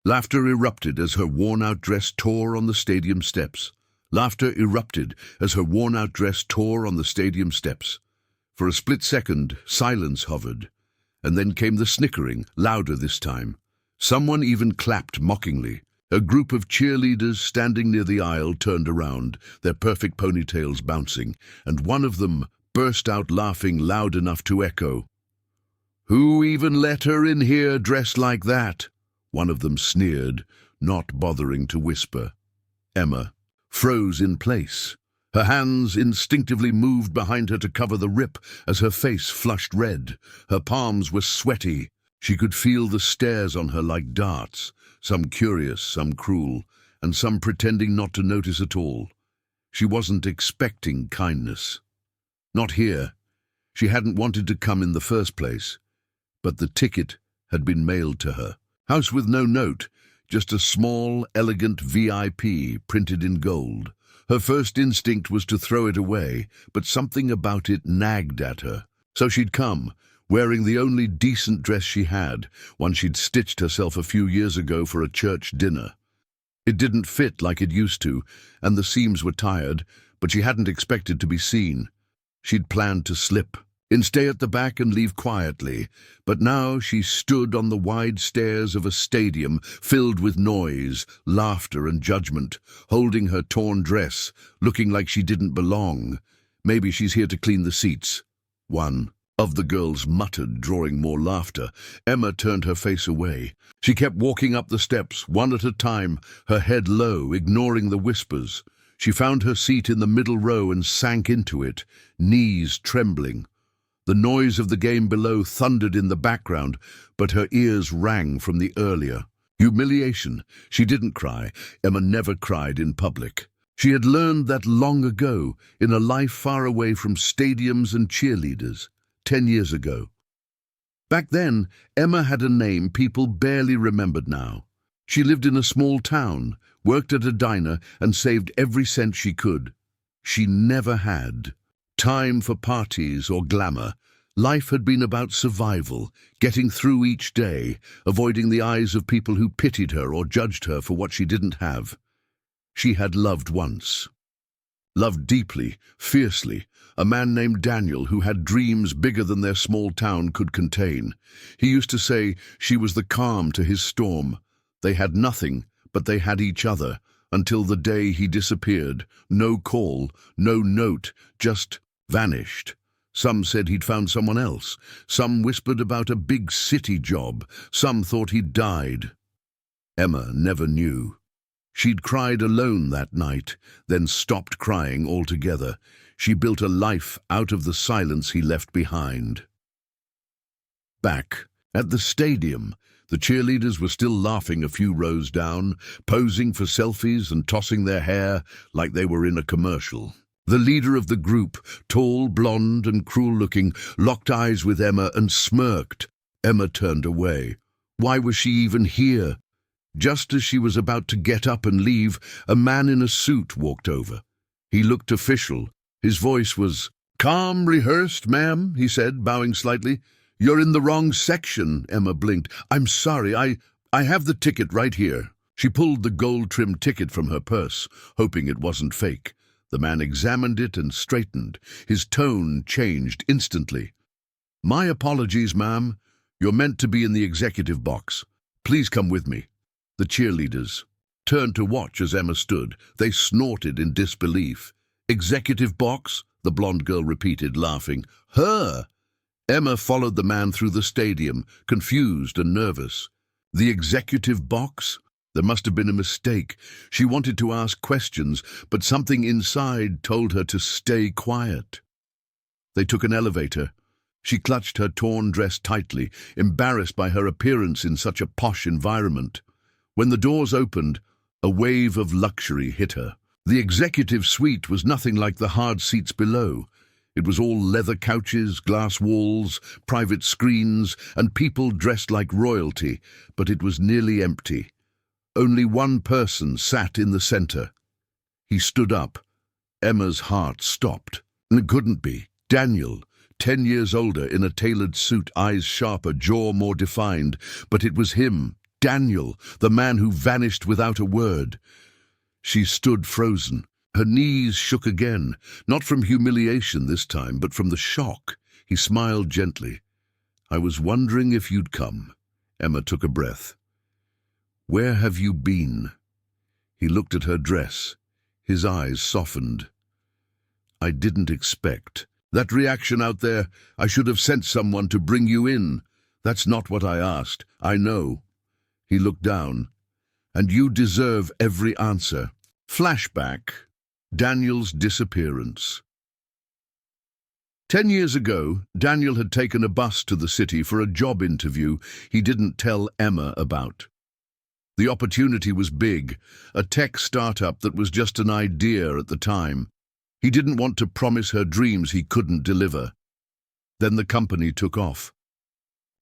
Laughter erupted as her worn-out dress tore on the stadium steps. Laughter erupted as her worn-out dress tore on the stadium steps. For a split second, silence hovered, and then came the snickering, louder this time. Someone even clapped mockingly. A group of cheerleaders standing near the aisle turned around, their perfect ponytails bouncing, and one of them burst out laughing loud enough to echo. "Who even let her in here dressed like that?" One of them sneered, not bothering to whisper. Emma froze in place. Her hands instinctively moved behind her to cover the rip as her face flushed red. Her palms were sweaty. She could feel the stares on her like darts, some curious, some cruel, and some pretending not to notice at all. She wasn't expecting kindness. Not here. She hadn't wanted to come in the first place. But the ticket had been mailed to her. House with no note, just a small, elegant VIP printed in gold. Her first instinct was to throw it away, but something about it nagged at her. So she'd come, wearing the only decent dress she had, one she'd stitched herself a few years ago for a church dinner. It didn't fit like it used to, and the seams were tired, but she hadn't expected to be seen. She'd planned to slip and stay at the back and leave quietly, but now she stood on the wide stairs of a stadium filled with noise, laughter and judgment, holding her torn dress, looking like she didn't belong. "Maybe she's here to clean the seats," one of the girls muttered, drawing more laughter. Emma turned her face away. She kept walking up the steps, one at a time, her head low, ignoring the whispers. She found her seat in the middle row and sank into it, knees trembling. The noise of the game below thundered in the background, but her ears rang from the earlier humiliation. She didn't cry. Emma never cried in public. She had learned that long ago, in a life far away from stadiums and cheerleaders, 10 years ago. Back then, Emma had a name people barely remembered now. She lived in a small town, worked at a diner, and saved every cent she could. She never had time for parties or glamour. Life had been about survival, getting through each day, avoiding the eyes of people who pitied her or judged her for what she didn't have. She had loved once. Loved deeply, fiercely, a man named Daniel who had dreams bigger than their small town could contain. He used to say she was the calm to his storm. They had nothing, but they had each other, until the day he disappeared. No call, no note, just vanished. Some said he'd found someone else. Some whispered about a big city job. Some thought he'd died. Emma never knew. She'd cried alone that night, then stopped crying altogether. She built a life out of the silence he left behind. Back at the stadium, the cheerleaders were still laughing a few rows down, posing for selfies and tossing their hair like they were in a commercial. The leader of the group, tall, blonde and cruel-looking, locked eyes with Emma and smirked. Emma turned away. Why was she even here? Just as she was about to get up and leave, a man in a suit walked over. He looked official. His voice was, "Calm, rehearsed, ma'am," he said, bowing slightly. "You're in the wrong section," Emma blinked. "I'm sorry, I have the ticket right here." She pulled the gold-trimmed ticket from her purse, hoping it wasn't fake. The man examined it and straightened. His tone changed instantly. "My apologies, ma'am. You're meant to be in the executive box. Please come with me." The cheerleaders turned to watch as Emma stood. They snorted in disbelief. "Executive box?" the blonde girl repeated, laughing. "Her!" Emma followed the man through the stadium, confused and nervous. The executive box? There must have been a mistake. She wanted to ask questions, but something inside told her to stay quiet. They took an elevator. She clutched her torn dress tightly, embarrassed by her appearance in such a posh environment. When the doors opened, a wave of luxury hit her. The executive suite was nothing like the hard seats below. It was all leather couches, glass walls, private screens, and people dressed like royalty, but it was nearly empty. Only one person sat in the center. He stood up. Emma's heart stopped. It couldn't be. Daniel, 10 years older, in a tailored suit, eyes sharper, jaw more defined. But it was him. Daniel, the man who vanished without a word. She stood frozen. Her knees shook again, not from humiliation this time, but from the shock. He smiled gently. "I was wondering if you'd come." Emma took a breath. "Where have you been?" He looked at her dress. His eyes softened. "I didn't expect. That reaction out there, I should have sent someone to bring you in. That's not what I asked. I know." He looked down. "And you deserve every answer." Flashback. Daniel's disappearance. 10 years ago, Daniel had taken a bus to the city for a job interview he didn't tell Emma about. The opportunity was big, a tech startup that was just an idea at the time. He didn't want to promise her dreams he couldn't deliver. Then the company took off.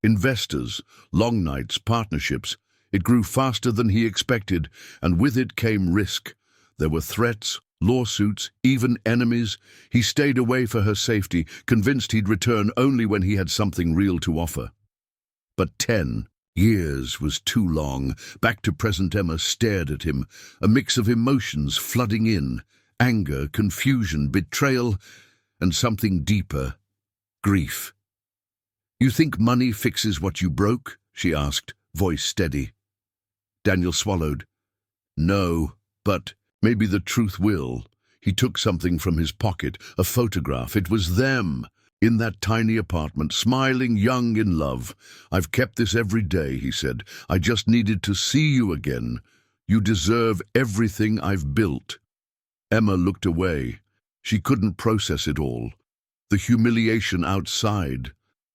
Investors, long nights, partnerships. It grew faster than he expected, and with it came risk. There were threats, lawsuits, even enemies. He stayed away for her safety, convinced he'd return only when he had something real to offer. But 10 years was too long. Back to present, Emma stared at him, a mix of emotions flooding in: anger, confusion, betrayal, and something deeper: grief. "You think money fixes what you broke?" she asked, voice steady. Daniel swallowed. "No, but maybe the truth will." He took something from his pocket, a photograph. It was them, in that tiny apartment, smiling, young, in love. "I've kept this every day," he said. "I just needed to see you again. You deserve everything I've built." Emma looked away. She couldn't process it all. The humiliation outside,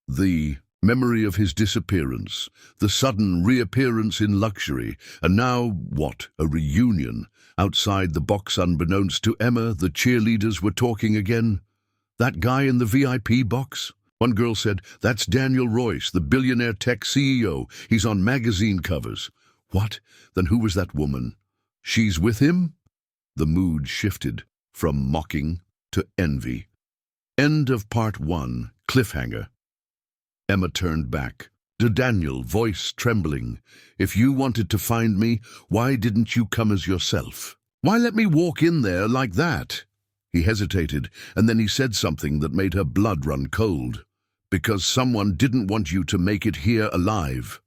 the memory of his disappearance, the sudden reappearance in luxury, and now, what, a reunion. Outside the box, unbeknownst to Emma, the cheerleaders were talking again. "That guy in the VIP box?" One girl said, "That's Daniel Royce, the billionaire tech CEO. He's on magazine covers." "What? Then who was that woman?" "She's with him?" The mood shifted from mocking to envy. End of part 1. Cliffhanger. Emma turned back. To Daniel, voice trembling. "If you wanted to find me, why didn't you come as yourself? Why let me walk in there like that?" He hesitated, and then he said something that made her blood run cold. "Because someone didn't want you to make it here alive."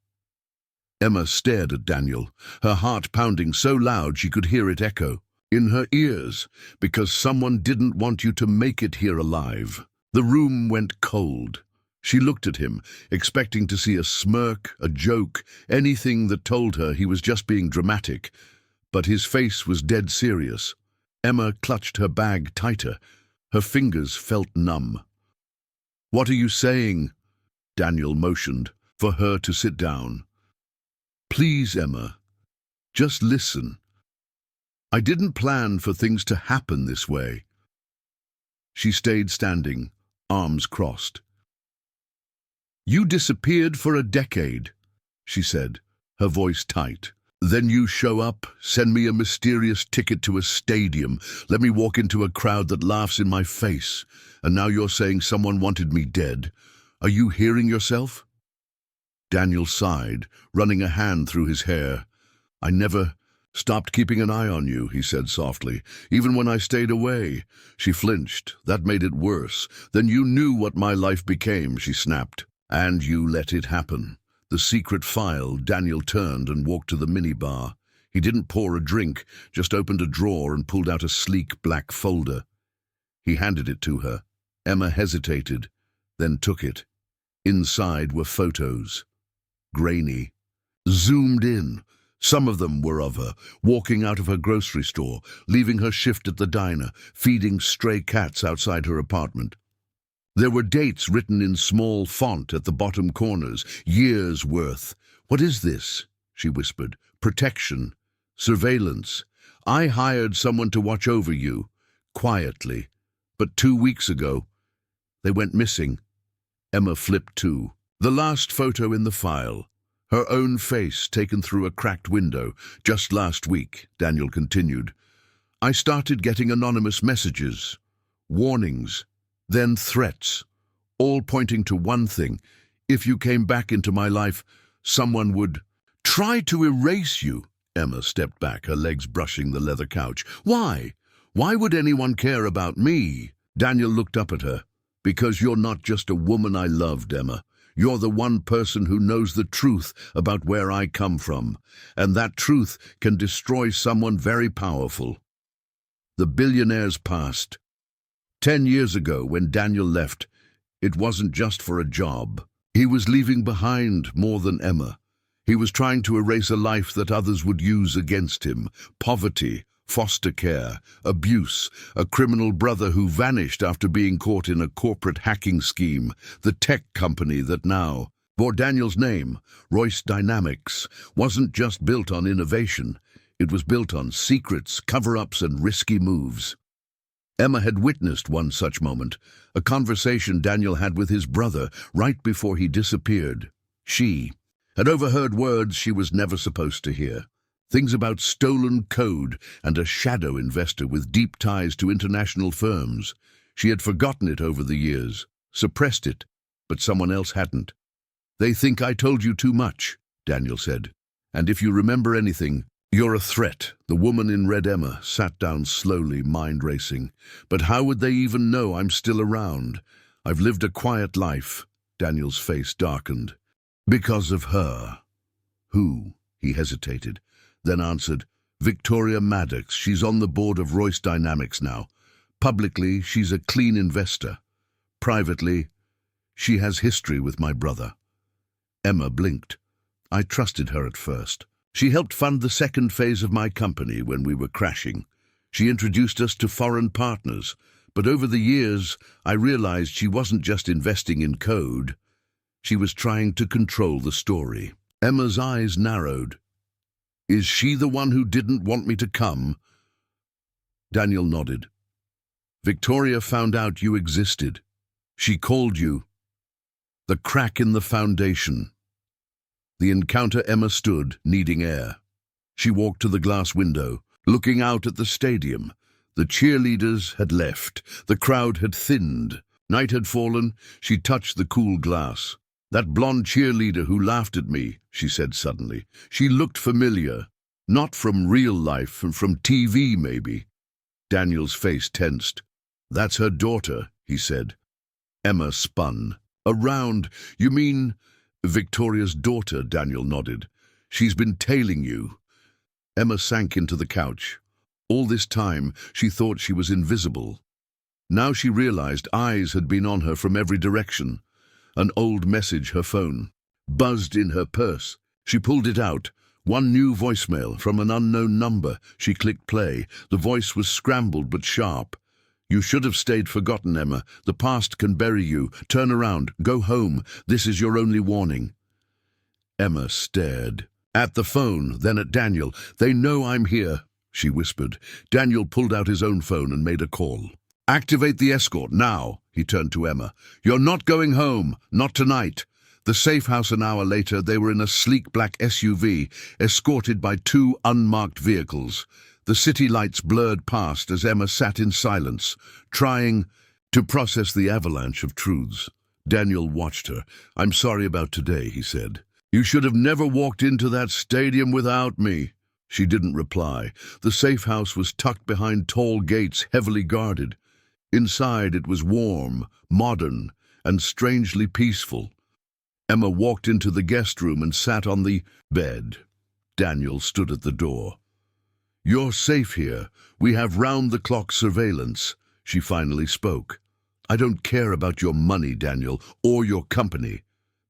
Emma stared at Daniel, her heart pounding so loud she could hear it echo in her ears. "Because someone didn't want you to make it here alive." The room went cold. She looked at him, expecting to see a smirk, a joke, anything that told her he was just being dramatic. But his face was dead serious. Emma clutched her bag tighter. Her fingers felt numb. "What are you saying?" Daniel motioned for her to sit down. "Please, Emma, just listen. I didn't plan for things to happen this way." She stayed standing, arms crossed. "You disappeared for a decade," she said, her voice tight. "Then you show up, send me a mysterious ticket to a stadium, let me walk into a crowd that laughs in my face, and now you're saying someone wanted me dead. Are you hearing yourself?" Daniel sighed, running a hand through his hair. "I never stopped keeping an eye on you," he said softly, "even when I stayed away." She flinched. That made it worse. "Then you knew what my life became," she snapped. "And you let it happen." The secret file. Daniel turned and walked to the minibar. He didn't pour a drink, just opened a drawer and pulled out a sleek black folder. He handed it to her. Emma hesitated, then took it. Inside were photos. Grainy. Zoomed in. Some of them were of her, walking out of her grocery store, leaving her shift at the diner, feeding stray cats outside her apartment. There were dates written in small font at the bottom corners, years' worth. "What is this?" she whispered. "Protection. Surveillance. I hired someone to watch over you." Quietly. "But 2 weeks ago, they went missing." Emma flipped to the last photo in the file. Her own face taken through a cracked window. "Just last week," Daniel continued, "I started getting anonymous messages, warnings, then threats, all pointing to one thing: if you came back into my life, someone would Try to erase you. Emma stepped back, her legs brushing the leather couch. Why? Why would anyone care about me? Daniel looked up at her. Because you're not just a woman I loved, Emma. You're the one person who knows the truth about where I come from, and that truth can destroy someone very powerful. The Billionaire's past. 10 years ago, when Daniel left, it wasn't just for a job. He was leaving behind more than Emma. He was trying to erase a life that others would use against him. Poverty, foster care, abuse, a criminal brother who vanished after being caught in a corporate hacking scheme, the tech company that now bore Daniel's name, Royce Dynamics, wasn't just built on innovation. It was built on secrets, cover-ups, and risky moves. Emma had witnessed one such moment, a conversation Daniel had with his brother right before he disappeared. She had overheard words she was never supposed to hear. Things about stolen code and a shadow investor with deep ties to international firms. She had forgotten it over the years, suppressed it, but someone else hadn't. "They think I told you too much," Daniel said. "And if you remember anything, you're a threat." The woman in red, Emma, sat down slowly, mind racing. "But how would they even know I'm still around? I've lived a quiet life." Daniel's face darkened. "Because of her." "Who?" He hesitated, then answered, "Victoria Maddox. She's on the board of Royce Dynamics now. Publicly, she's a clean investor. Privately, she has history with my brother." Emma blinked. "I trusted her at first. She helped fund the second phase of my company when we were crashing. She introduced us to foreign partners. But over the years, I realized she wasn't just investing in code. She was trying to control the story." Emma's eyes narrowed. "Is she the one who didn't want me to come?" Daniel nodded. "Victoria found out you existed. She called you the crack in the foundation." The encounter, Emma stood, needing air. She walked to the glass window, looking out at the stadium. The cheerleaders had left. The crowd had thinned. Night had fallen. She touched the cool glass. "That blonde cheerleader who laughed at me," she said suddenly. "She looked familiar. Not from real life, from TV maybe." Daniel's face tensed. "That's her daughter," he said. Emma spun. "Around? You mean—" "Victoria's daughter," Daniel nodded. "She's been tailing you." Emma sank into the couch. All this time, she thought she was invisible. Now she realized eyes had been on her from every direction. An old message, her phone, buzzed in her purse. She pulled it out. One new voicemail from an unknown number. She clicked play. The voice was scrambled but sharp. "You should have stayed forgotten, Emma. The past can bury you. Turn around. Go home. This is your only warning." Emma stared. At the phone, then at Daniel. "They know I'm here," she whispered. Daniel pulled out his own phone and made a call. "Activate the escort, now," he turned to Emma. "You're not going home. Not tonight." The safe house an hour later, they were in a sleek black SUV, escorted by 2 unmarked vehicles. The city lights blurred past as Emma sat in silence, trying to process the avalanche of truths. Daniel watched her. "I'm sorry about today," he said. "You should have never walked into that stadium without me." She didn't reply. The safe house was tucked behind tall gates, heavily guarded. Inside it was warm, modern, and strangely peaceful. Emma walked into the guest room and sat on the bed. Daniel stood at the door. "You're safe here. We have round-the-clock surveillance," she finally spoke. "I don't care about your money, Daniel, or your company.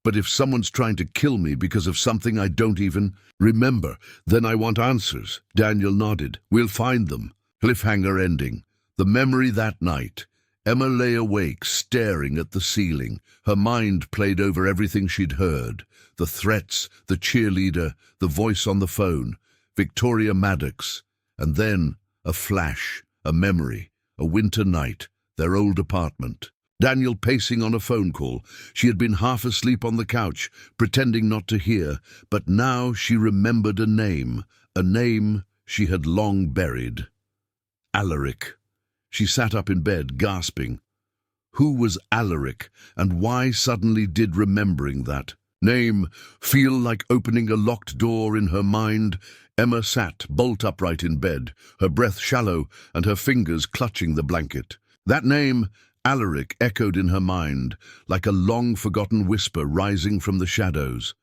But if someone's trying to kill me because of something I don't even remember, then I want answers." Daniel nodded. "We'll find them." Cliffhanger ending. The memory that night. Emma lay awake, staring at the ceiling. Her mind played over everything she'd heard. The threats, the cheerleader, the voice on the phone, Victoria Maddox. And then a flash, a memory, a winter night, their old apartment. Daniel pacing on a phone call. She had been half asleep on the couch, pretending not to hear, but now she remembered a name she had long buried. Alaric. She sat up in bed, gasping. Who was Alaric, and why suddenly did remembering that? Name feel like opening a locked door in her mind. Emma sat bolt upright in bed, her breath shallow and her fingers clutching the blanket. That name, Alaric, echoed in her mind, like a long-forgotten whisper rising from the shadows.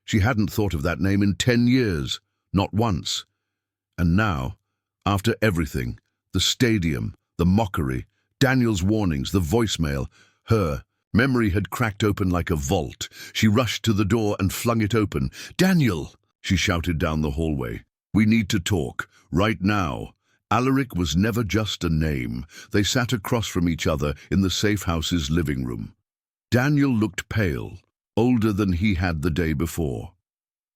She hadn't thought of that name in 10 years, not once. And now, after everything, the stadium, the mockery, Daniel's warnings, the voicemail, her memory had cracked open like a vault. She rushed to the door and flung it open. "Daniel!" she shouted down the hallway. "We need to talk, right now." Alaric was never just a name. They sat across from each other in the safe house's living room. Daniel looked pale, older than he had the day before.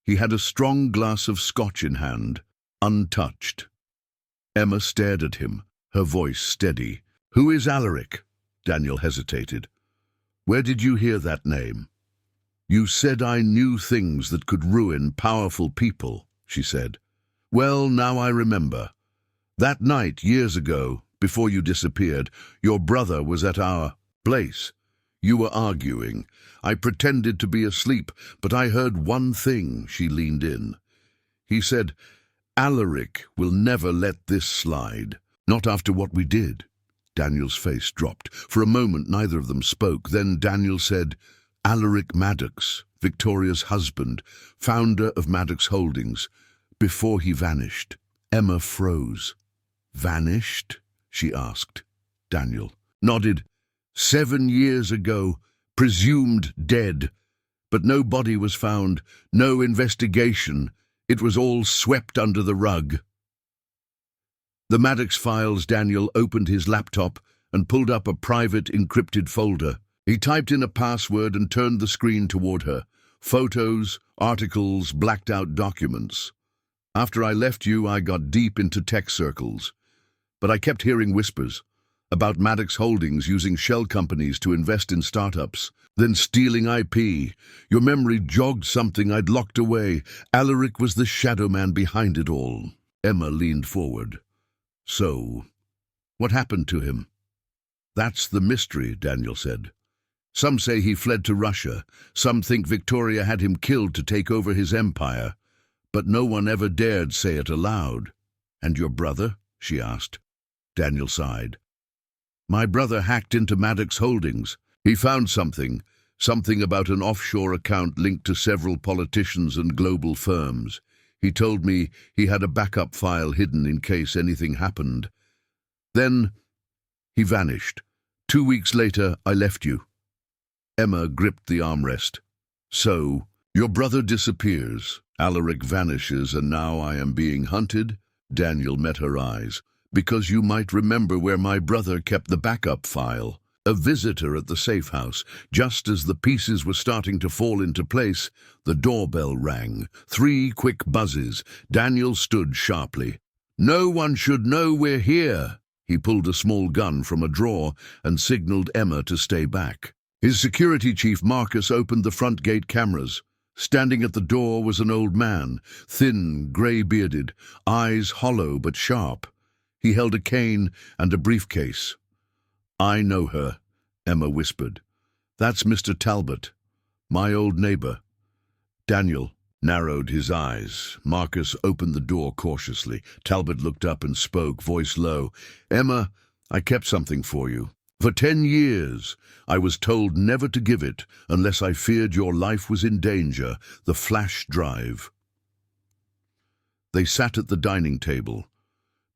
He had a strong glass of scotch in hand, untouched. Emma stared at him, her voice steady. "Who is Alaric?" Daniel hesitated. "Where did you hear that name?" "You said I knew things that could ruin powerful people," she said. "Well, now I remember. That night, years ago, before you disappeared, your brother was at our place. You were arguing. I pretended to be asleep, but I heard one thing." She leaned in. "He said, 'Alaric will never let this slide. Not after what we did.'" Daniel's face dropped. For a moment, neither of them spoke. Then Daniel said, "Alaric Maddox, Victoria's husband, founder of Maddox Holdings, before he vanished." Emma froze. "Vanished?" she asked. Daniel nodded. 7 years ago, presumed dead. But no body was found, no investigation. It was all swept under the rug. The Maddox files. Daniel opened his laptop and pulled up a private encrypted folder. He typed in a password and turned the screen toward her. Photos, articles, blacked out documents. "After I left you, I got deep into tech circles. But I kept hearing whispers about Maddox Holdings using shell companies to invest in startups, then stealing IP. Your memory jogged something I'd locked away. Alaric was the shadow man behind it all." Emma leaned forward. "So, what happened to him?" "That's the mystery," Daniel said. "Some say he fled to Russia. Some think Victoria had him killed to take over his empire. But no one ever dared say it aloud." "And your brother?" she asked. Daniel sighed. "My brother hacked into Maddox Holdings. He found something about an offshore account linked to several politicians and global firms. He told me he had a backup file hidden in case anything happened. Then he vanished. 2 weeks later, I left you." Emma gripped the armrest. "So, your brother disappears, Alaric vanishes, and now I am being hunted?" Daniel met her eyes. "Because you might remember where my brother kept the backup file." A visitor at the safe house. Just as the pieces were starting to fall into place, the doorbell rang. 3 quick buzzes. Daniel stood sharply. "No one should know we're here." He pulled a small gun from a drawer and signaled Emma to stay back. His security chief, Marcus, opened the front gate cameras. Standing at the door was an old man, thin, grey-bearded, eyes hollow but sharp. He held a cane and a briefcase. "I know her," Emma whispered. "That's Mr. Talbot, my old neighbor." Daniel narrowed his eyes. Marcus opened the door cautiously. Talbot looked up and spoke, voice low. "Emma, I kept something for you. For 10 years, I was told never to give it unless I feared your life was in danger. The flash drive." They sat at the dining table.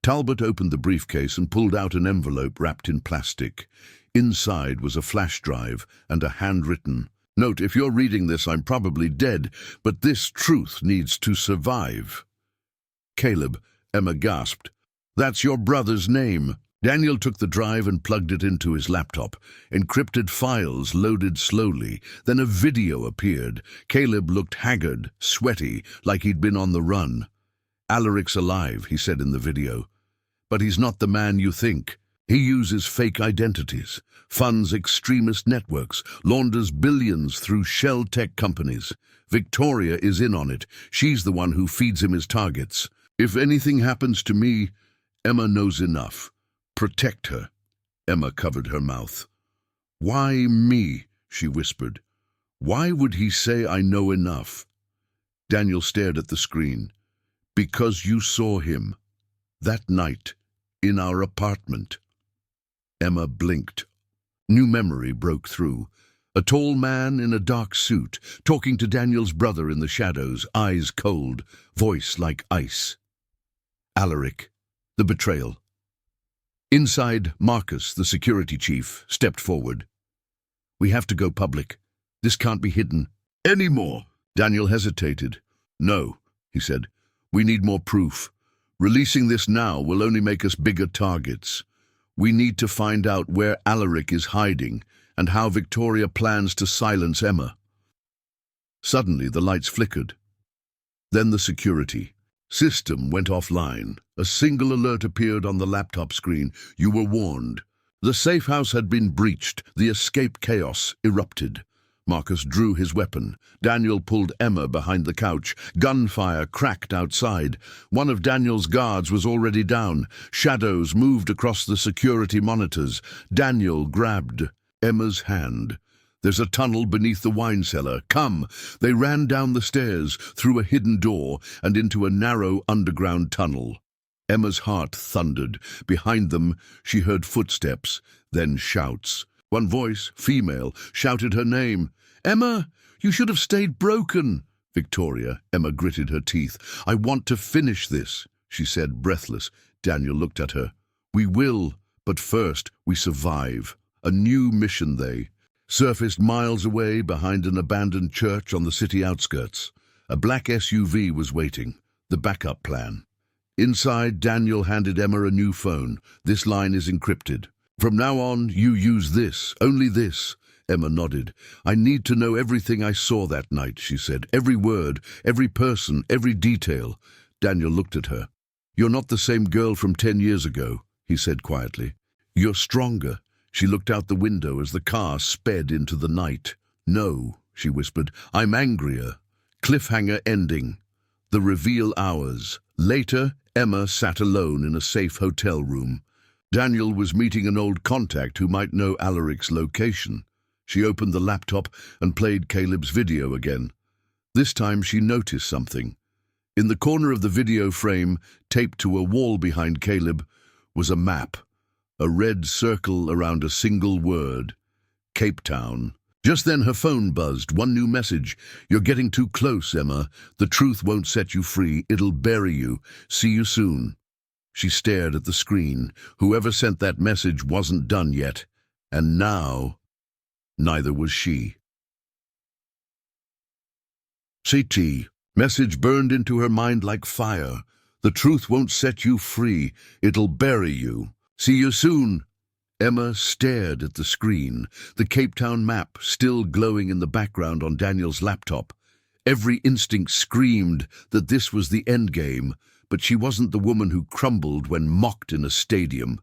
Talbot opened the briefcase and pulled out an envelope wrapped in plastic. Inside was a flash drive and a handwritten note. "If you're reading this, I'm probably dead, but this truth needs to survive." "Caleb," Emma gasped. "That's your brother's name." Daniel took the drive and plugged it into his laptop. Encrypted files loaded slowly. Then a video appeared. Caleb looked haggard, sweaty, like he'd been on the run. "Alaric's alive," he said in the video. "But he's not the man you think. He uses fake identities, funds extremist networks, launders billions through shell tech companies. Victoria is in on it. She's the one who feeds him his targets. If anything happens to me, Emma knows enough. Protect her." Emma covered her mouth. "Why me?" she whispered. Why would he say I know enough? Daniel stared at the screen. Because you saw him. That night. In our apartment. Emma blinked. New memory broke through. A tall man in a dark suit, talking to Daniel's brother in the shadows, eyes cold, voice like ice. Alaric. The betrayal. Inside, Marcus, the security chief, stepped forward. We have to go public. This can't be hidden. Anymore. Daniel hesitated. No, he said. We need more proof. Releasing this now will only make us bigger targets. We need to find out where Alaric is hiding and how Victoria plans to silence Emma. Suddenly, the lights flickered. Then the security system went offline. A single alert appeared on the laptop screen. You were warned. The safe house had been breached. The escape chaos erupted. Marcus drew his weapon. Daniel pulled Emma behind the couch. Gunfire cracked outside. One of Daniel's guards was already down. Shadows moved across the security monitors. Daniel grabbed Emma's hand. There's a tunnel beneath the wine cellar. Come! They ran down the stairs, through a hidden door, and into a narrow underground tunnel. Emma's heart thundered. Behind them, she heard footsteps, then shouts. One voice, female, shouted her name. Emma, you should have stayed broken. Victoria, Emma gritted her teeth. I want to finish this, she said, breathless. Daniel looked at her. We will, but first we survive. A new mission, they surfaced miles away behind an abandoned church on the city outskirts. A black SUV was waiting, the backup plan. Inside, Daniel handed Emma a new phone. This line is encrypted. From now on, you use this, only this. Emma nodded. I need to know everything I saw that night, she said. Every word, every person, every detail. Daniel looked at her. You're not the same girl from 10 years ago, he said quietly. You're stronger. She looked out the window as the car sped into the night. No, she whispered. I'm angrier. Cliffhanger ending. The reveal hours. Later, Emma sat alone in a safe hotel room. Daniel was meeting an old contact who might know Alaric's location. She opened the laptop and played Caleb's video again. This time she noticed something. In the corner of the video frame, taped to a wall behind Caleb, was a map. A red circle around a single word. Cape Town. Just then her phone buzzed. One new message. You're getting too close, Emma. The truth won't set you free. It'll bury you. See you soon. She stared at the screen. Whoever sent that message wasn't done yet. And now, neither was she. CT. Message burned into her mind like fire. The truth won't set you free. It'll bury you. See you soon. Emma stared at the screen, the Cape Town map still glowing in the background on Daniel's laptop. Every instinct screamed that this was the endgame, but she wasn't the woman who crumbled when mocked in a stadium.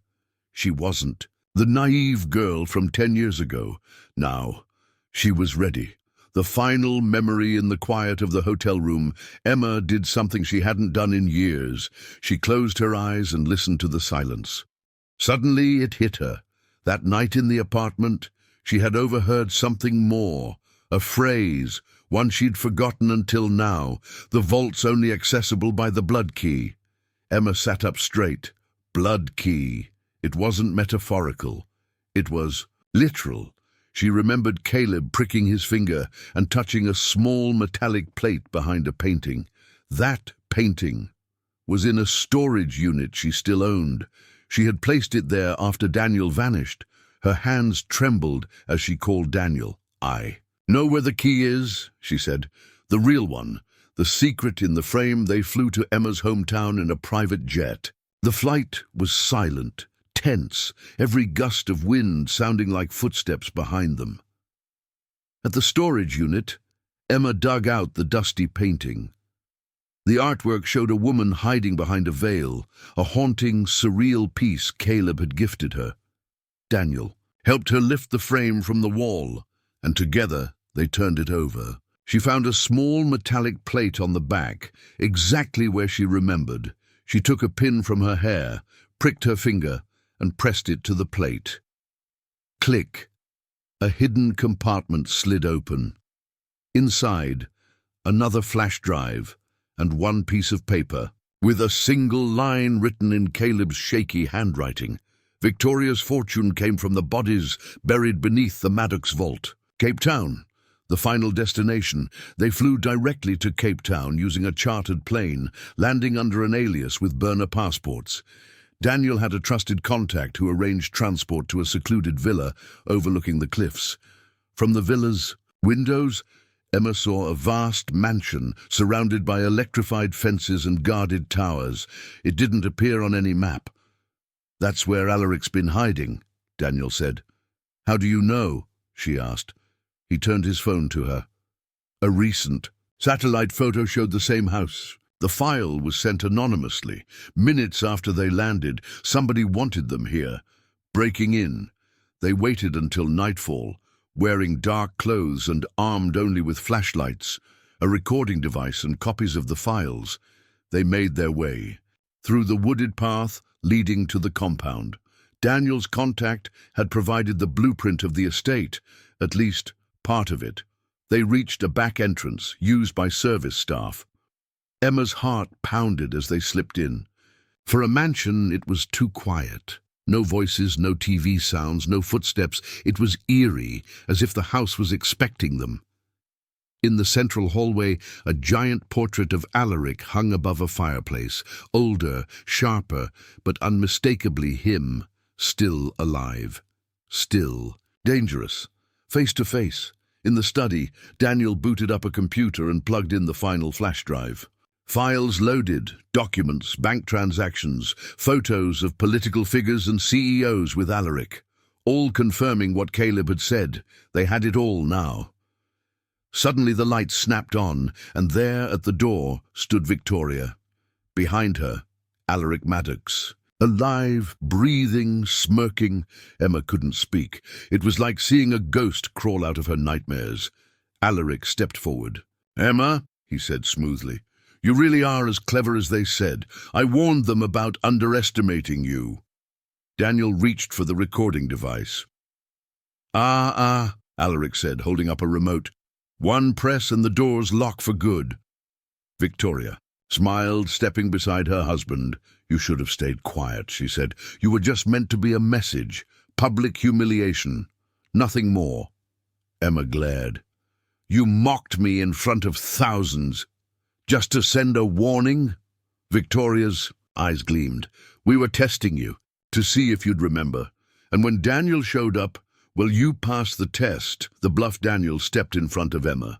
She wasn't. The naive girl from 10 years ago. Now, she was ready. The final memory in the quiet of the hotel room, Emma did something she hadn't done in years. She closed her eyes and listened to the silence. Suddenly it hit her. That night in the apartment, she had overheard something more. A phrase, one she'd forgotten until now. The vault's only accessible by the blood key. Emma sat up straight. Blood key. It wasn't metaphorical. It was literal. She remembered Caleb pricking his finger and touching a small metallic plate behind a painting. That painting was in a storage unit she still owned. She had placed it there after Daniel vanished. Her hands trembled as she called Daniel. I know where the key is, she said. The real one. The secret in the frame. They flew to Emma's hometown in a private jet. The flight was silent, tense, every gust of wind sounding like footsteps behind them. At the storage unit, Emma dug out the dusty painting. The artwork showed a woman hiding behind a veil, a haunting, surreal piece Caleb had gifted her. Daniel helped her lift the frame from the wall, and together they turned it over. She found a small metallic plate on the back, exactly where she remembered. She took a pin from her hair, pricked her finger, and pressed it to the plate. Click. A hidden compartment slid open. Inside, another flash drive and one piece of paper, with a single line written in Caleb's shaky handwriting. Victoria's fortune came from the bodies buried beneath the Maddox vault. Cape Town, the final destination. They flew directly to Cape Town using a chartered plane, landing under an alias with burner passports. Daniel had a trusted contact who arranged transport to a secluded villa overlooking the cliffs. From the villa's windows, Emma saw a vast mansion surrounded by electrified fences and guarded towers. It didn't appear on any map. "That's where Alaric's been hiding," Daniel said. "How do you know?" she asked. He turned his phone to her. A recent satellite photo showed the same house. The file was sent anonymously. Minutes after they landed, somebody wanted them here. Breaking in, they waited until nightfall, wearing dark clothes and armed only with flashlights, a recording device and copies of the files. They made their way through the wooded path leading to the compound. Daniel's contact had provided the blueprint of the estate, at least part of it. They reached a back entrance used by service staff. Emma's heart pounded as they slipped in. For a mansion, it was too quiet. No voices, no TV sounds, no footsteps. It was eerie, as if the house was expecting them. In the central hallway, a giant portrait of Alaric hung above a fireplace, older, sharper, but unmistakably him, still alive, still dangerous. Face to face, in the study, Daniel booted up a computer and plugged in the final flash drive. Files loaded, documents, bank transactions, photos of political figures and CEOs with Alaric, all confirming what Caleb had said. They had it all now. Suddenly the lights snapped on, and there at the door stood Victoria. Behind her, Alaric Maddox. Alive, breathing, smirking. Emma couldn't speak. It was like seeing a ghost crawl out of her nightmares. Alaric stepped forward. "Emma," he said smoothly, "you really are as clever as they said. I warned them about underestimating you." Daniel reached for the recording device. Alaric said, holding up a remote. "One press and the doors lock for good." Victoria smiled, stepping beside her husband. "You should have stayed quiet," she said. "You were just meant to be a message. Public humiliation. Nothing more." Emma glared. "You mocked me in front of thousands. Just to send a warning?" Victoria's eyes gleamed. "We were testing you, to see if you'd remember. And when Daniel showed up, well, you passed the test." The bluff Daniel stepped in front of Emma.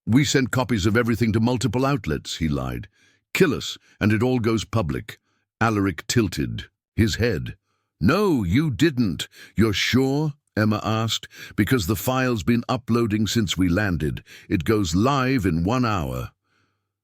"We sent copies of everything to multiple outlets," he lied. "Kill us, and it all goes public." Alaric tilted his head. "No, you didn't." "You're sure?" Emma asked. "Because the file's been uploading since we landed. It goes live in 1 hour.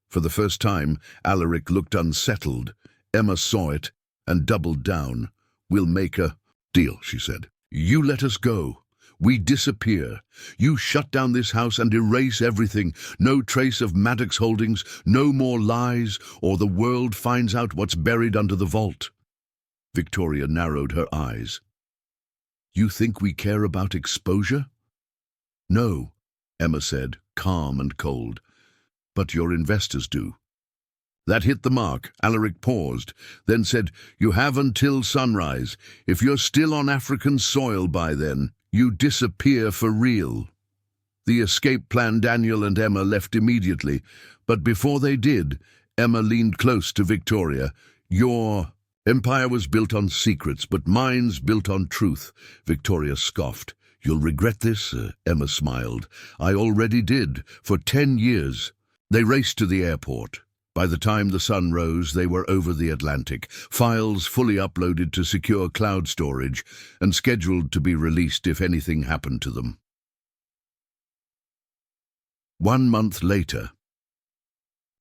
For the first time, Alaric looked unsettled. Emma saw it and doubled down. "We'll make a deal," she said. "You let us go. We disappear. You shut down this house and erase everything. No trace of Maddox Holdings, no more lies, or the world finds out what's buried under the vault." Victoria narrowed her eyes. "You think we care about exposure?" "No," Emma said, calm and cold. "But your investors do." That hit the mark. Alaric paused, then said, "You have until sunrise. If you're still on African soil by then, you disappear for real." The escape plan Daniel and Emma left immediately, but before they did, Emma leaned close to Victoria. "Your empire was built on secrets, but mine's built on truth," Victoria scoffed. "You'll regret this," Emma smiled. "I already did, for 10 years. They raced to the airport. By the time the sun rose, they were over the Atlantic, files fully uploaded to secure cloud storage and scheduled to be released if anything happened to them. 1 month later,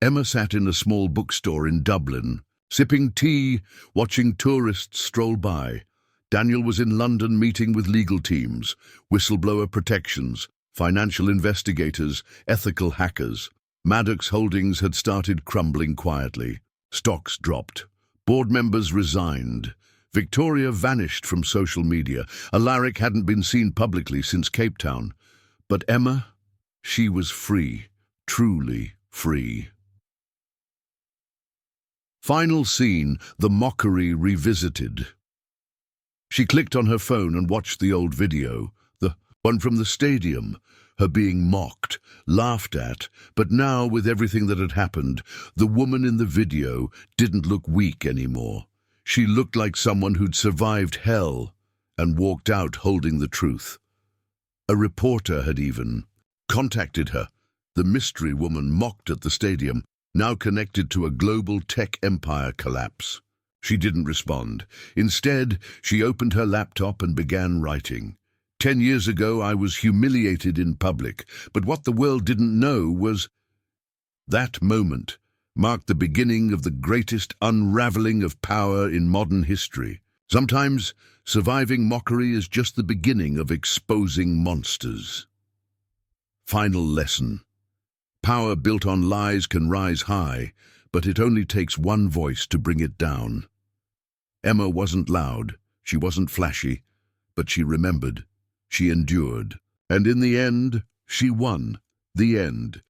Emma sat in a small bookstore in Dublin, sipping tea, watching tourists stroll by. Daniel was in London meeting with legal teams, whistleblower protections, financial investigators, ethical hackers. Maddox Holdings had started crumbling quietly. Stocks dropped. Board members resigned. Victoria vanished from social media. Alaric hadn't been seen publicly since Cape Town. But Emma, She was free, truly free. Final scene, the mockery revisited. She clicked on her phone and watched the old video, the one from the stadium, her being mocked, laughed at, but now with everything that had happened, the woman in the video didn't look weak anymore. She looked like someone who'd survived hell and walked out holding the truth. A reporter had even contacted her. The mystery woman mocked at the stadium, now connected to a global tech empire collapse. She didn't respond. Instead, she opened her laptop and began writing. 10 years ago, I was humiliated in public, but what the world didn't know was that moment marked the beginning of the greatest unraveling of power in modern history. Sometimes, surviving mockery is just the beginning of exposing monsters. Final lesson. Power built on lies can rise high, but it only takes one voice to bring it down. Emma wasn't loud, she wasn't flashy, but she remembered, she endured, and in the end, she won. The end.